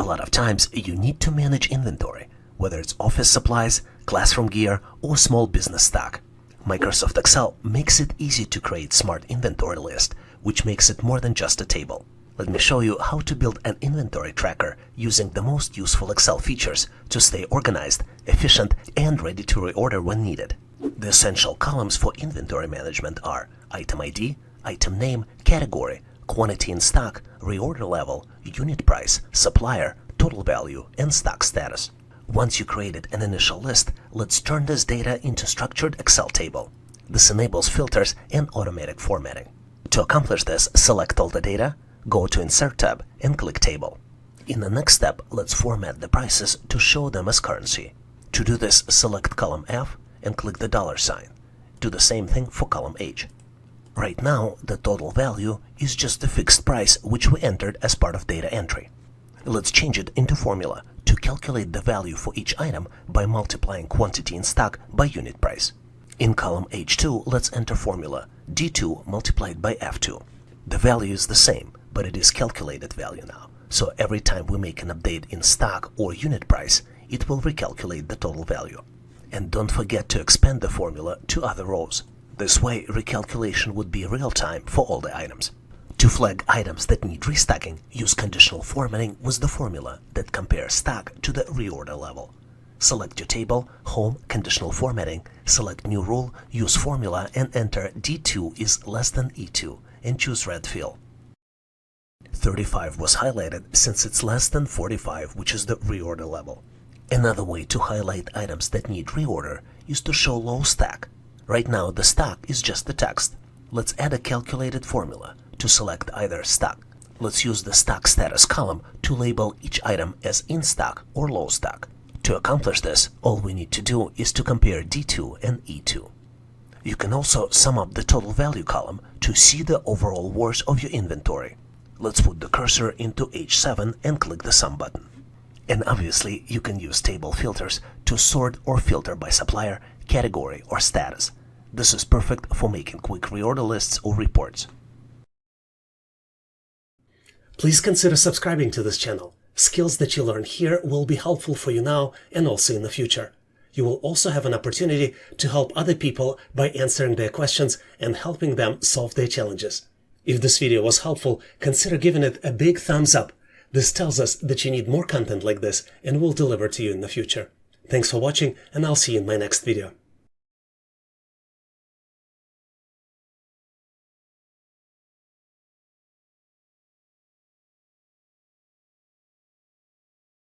A lot of times you need to manage inventory, whether it's office supplies, classroom gear, or small business stock. Microsoft Excel makes it easy to create smart inventory list, which makes it more than just a table. Let me show you how to build an inventory tracker using the most useful Excel features to stay organized, efficient, and ready to reorder when needed. The essential columns for inventory management are item ID, item name, category, quantity in stock, reorder level, unit price, supplier, total value, and stock status. Once you created an initial list, let's turn this data into structured Excel table. This enables filters and automatic formatting. To accomplish this, select all the data, go to Insert tab, and click Table. In the next step, let's format the prices to show them as currency. To do this, select column F and click the $sign. Do the same thing for column H. Right now, the total value is just the fixed price which we entered as part of data entry. Let's change it into formula to calculate the value for each item by multiplying quantity in stock by unit price. In column H2, let's enter formula D2 multiplied by F2. The value is the same, but it is calculated value now. So every time we make an update in stock or unit price, it will recalculate the total value. And don't forget to expand the formula to other rows. This way, recalculation would be real-time for all the items. To flag items that need restocking, use conditional formatting with the formula that compares stock to the reorder level. Select your table, Home, Conditional Formatting, select New Rule, use formula, and enter D2 is less than E2, and choose Red Fill. 35 was highlighted since it's less than 45, which is the reorder level. Another way to highlight items that need reorder is to show low stock. Right now the stock is just the text. Let's add a calculated formula to select either stock. Let's use the stock status column to label each item as in stock or low stock. To accomplish this, all we need to do is to compare D2 and E2. You can also sum up the total value column to see the overall worth of your inventory. Let's put the cursor into H7 and click the Sum button. And obviously, you can use table filters to sort or filter by supplier, category, or status. This is perfect for making quick reorder lists or reports. Please consider subscribing to this channel. Skills that you learn here will be helpful for you now and also in the future. You will also have an opportunity to help other people by answering their questions and helping them solve their challenges. If this video was helpful, consider giving it a big thumbs up. This tells us that you need more content like this and we'll deliver to you in the future. Thanks for watching, and I'll see you in my next video.